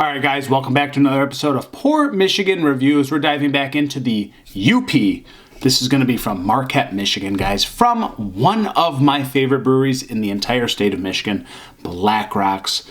All right, guys, welcome back to another episode of Poor Michigan Reviews. We're diving back into the UP. This is going to be from Marquette, Michigan, guys, from one of my favorite breweries in the entire state of Michigan, BlackRocks.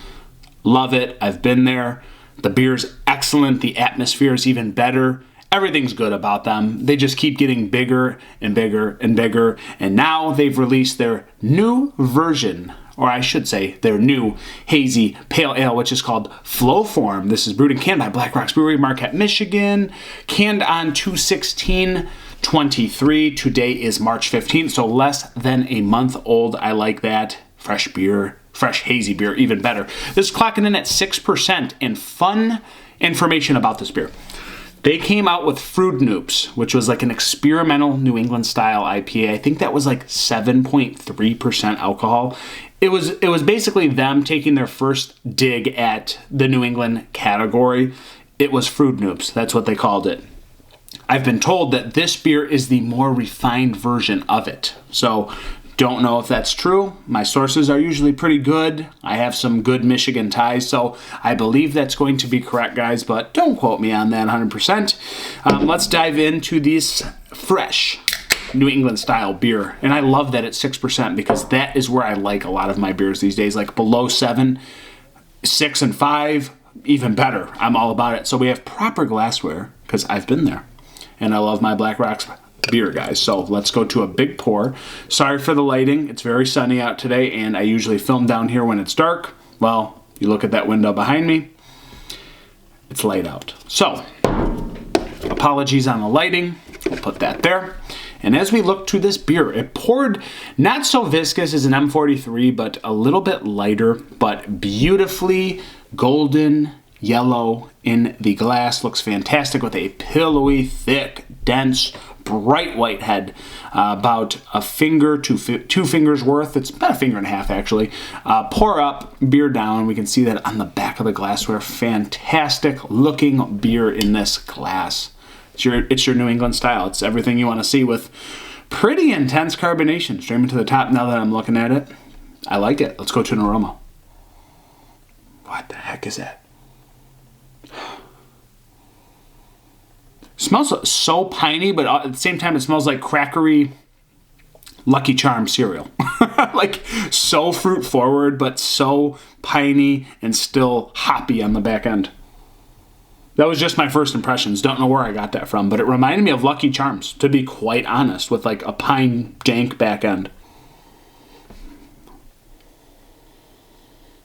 Love it. I've been there. The beer's excellent. The atmosphere is even better. Everything's good about them. They just keep getting bigger and bigger and bigger. And now they've released their new version, or I should say their new hazy pale ale, which is called Phloform. This is brewed and canned by BlackRocks Brewery, Marquette, Michigan. Canned on 2/16/23. Today is March 15th, so less than a month old. I like that. Fresh beer, fresh hazy beer, even better. This is clocking in at 6%, and fun information about this beer. They came out with Fruit Noops, which was like an experimental New England style IPA. I think that was like 7.3% alcohol. It was basically them taking their first dig at the New England category. It was Fruit Noops. That's what they called it. I've been told that this beer is the more refined version of it. So don't know if that's true. My sources are usually pretty good. I have some good Michigan ties, so I believe that's going to be correct, guys, but don't quote me on that 100%. Let's dive into these fresh New England style beer. And I love that it's 6% because that is where I like a lot of my beers these days, like below 7, 6 and 5, even better. I'm all about it. So we have proper glassware because I've been there. And I love my BlackRocks beer, guys. So let's go to a big pour. Sorry for the lighting. It's very sunny out today, and I usually film down here when it's dark. Well, you look at that window behind me, it's light out. So, apologies on the lighting. We'll put that there. And as we look to this beer, it poured not so viscous as an M43, but a little bit lighter, but beautifully golden yellow in the glass. Looks fantastic with a pillowy, thick, dense, bright white head, about a finger to 2 fingers worth. It's about a finger and a half, actually. Pour up, beer down. We can see that on the back of the glassware. Fantastic looking beer in this glass. It's your New England style. It's everything you want to see with pretty intense carbonation. Streaming to the top now that I'm looking at it. I like it. Let's go to an aroma. What the heck is that? Smells so piney, but at the same time, it smells like crackery Lucky Charms cereal. Like, so fruit forward, but so piney and still hoppy on the back end. That was just my first impressions. Don't know where I got that from, but it reminded me of Lucky Charms, to be quite honest, with like a pine dank back end.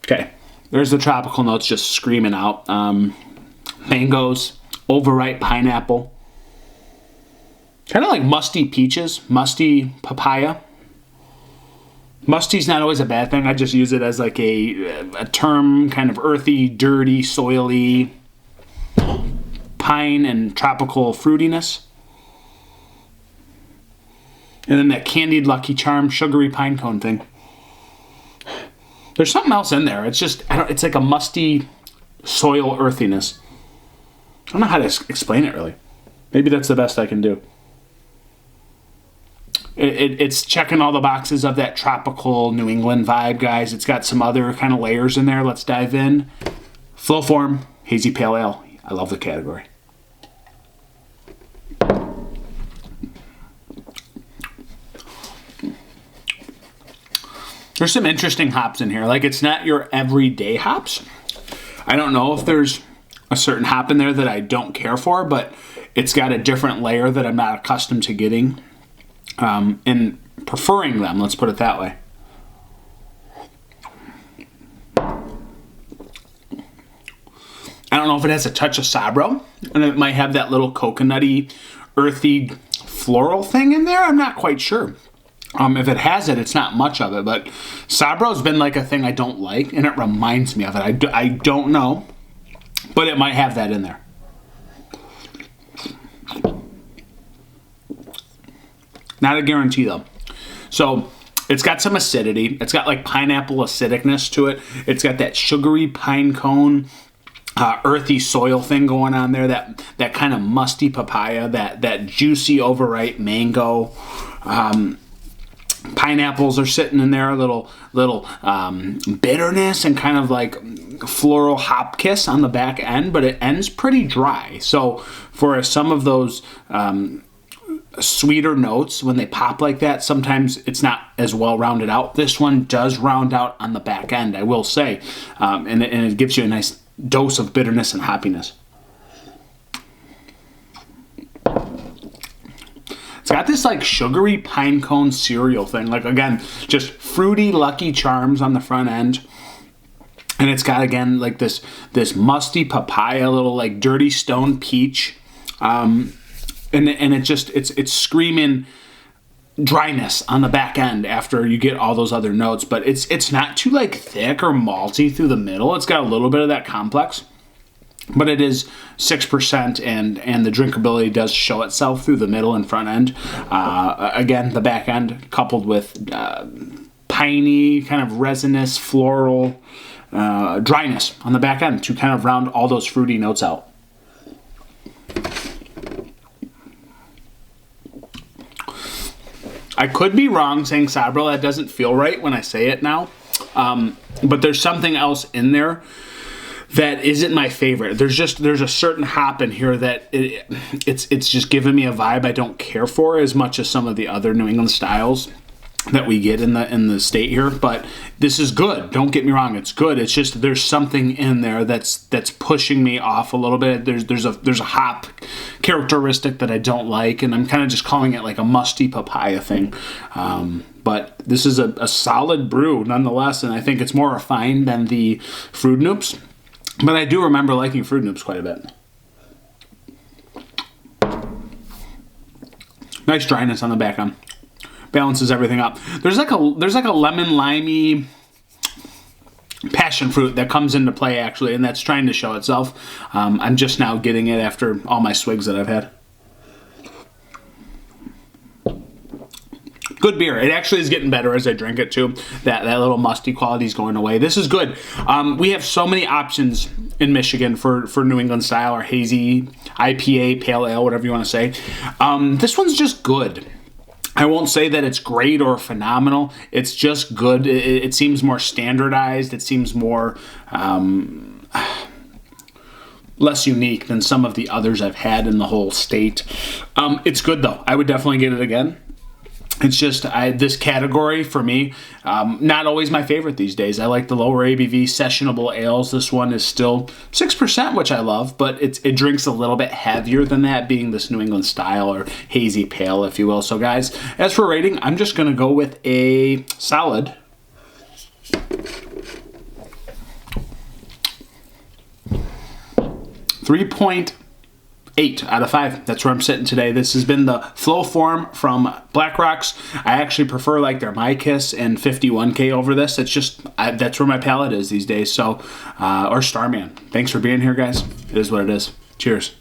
Okay, there's the tropical notes just screaming out. Mangoes, overripe pineapple, kind of like musty peaches, musty papaya. Musty's not always a bad thing. I just use it as like a term, kind of earthy, dirty, soily, pine and tropical fruitiness. And then that candied Lucky Charm, sugary pine cone thing. There's something else in there. It's just, it's like a musty soil earthiness. I don't know how to explain it, really. Maybe that's the best I can do. It's checking all the boxes of that tropical New England vibe, guys. It's got some other kind of layers in there. Let's dive in. Phloform, Hazy Pale Ale. I love the category. There's some interesting hops in here. Like, it's not your everyday hops. I don't know if there's a certain hop in there that I don't care for, but it's got a different layer that I'm not accustomed to getting and preferring them, let's put it that way. I don't know if it has a touch of Sabro, and it might have that little coconutty, earthy, floral thing in there. I'm not quite sure. If it has it, it's not much of it, but Sabro's been like a thing I don't like, and it reminds me of it. I don't know, but it might have that in there. Not a guarantee, though. So it's got some acidity. It's got like pineapple acidicness to it. It's got that sugary pine cone, earthy soil thing going on there. That kind of musty papaya. That juicy overripe mango. Pineapples are sitting in there, a little bitterness and kind of like floral hop kiss on the back end, but it ends pretty dry. So for some of those sweeter notes, when they pop like that, sometimes it's not as well rounded out. This one does round out on the back end, I will say, and it gives you a nice dose of bitterness and hoppiness. It's got this like sugary pine cone cereal thing. Like, again, just fruity Lucky Charms on the front end. And it's got, again, like this musty papaya, little like dirty stone peach. And it's screaming dryness on the back end after you get all those other notes. But it's not too like thick or malty through the middle. It's got a little bit of that complex. But it is 6%, and the drinkability does show itself through the middle and front end. Again, the back end coupled with piney, kind of resinous, floral dryness on the back end to kind of round all those fruity notes out. I could be wrong saying Sabra. That doesn't feel right when I say it now. But there's something else in there that isn't my favorite. There's a certain hop in here that it's just giving me a vibe I don't care for as much as some of the other New England styles that we get in the state here. But this is good. Don't get me wrong, it's good. It's just there's something in there that's pushing me off a little bit. There's a hop characteristic that I don't like, and I'm kind of just calling it like a musty papaya thing. But this is a solid brew nonetheless, and I think it's more refined than the Fruit Noops. But I do remember liking Fruit Noops quite a bit. Nice dryness on the back end. Balances everything up. There's like a lemon limey passion fruit that comes into play actually, and that's trying to show itself. I'm just now getting it after all my swigs that I've had. Good beer. It actually is getting better as I drink it too. That little musty quality is going away. This is good. We have so many options in Michigan for New England style or hazy IPA, pale ale, whatever you want to say. This one's just good. I won't say that it's great or phenomenal. It's just good. It seems more standardized. It seems more less unique than some of the others I've had in the whole state. It's good though. I would definitely get it again. It's just this category for me, not always my favorite these days. I like the lower ABV sessionable ales. This one is still 6%, which I love, but it drinks a little bit heavier than that, being this New England style or hazy pale, if you will. So guys, as for rating, I'm just going to go with a solid 3.8 out of 5. That's where I'm sitting today. This has been the Phloform from BlackRocks. I actually prefer like their My Kiss and 51K over this. It's just, that's where my palate is these days. So, or Starman. Thanks for being here, guys. It is what it is. Cheers.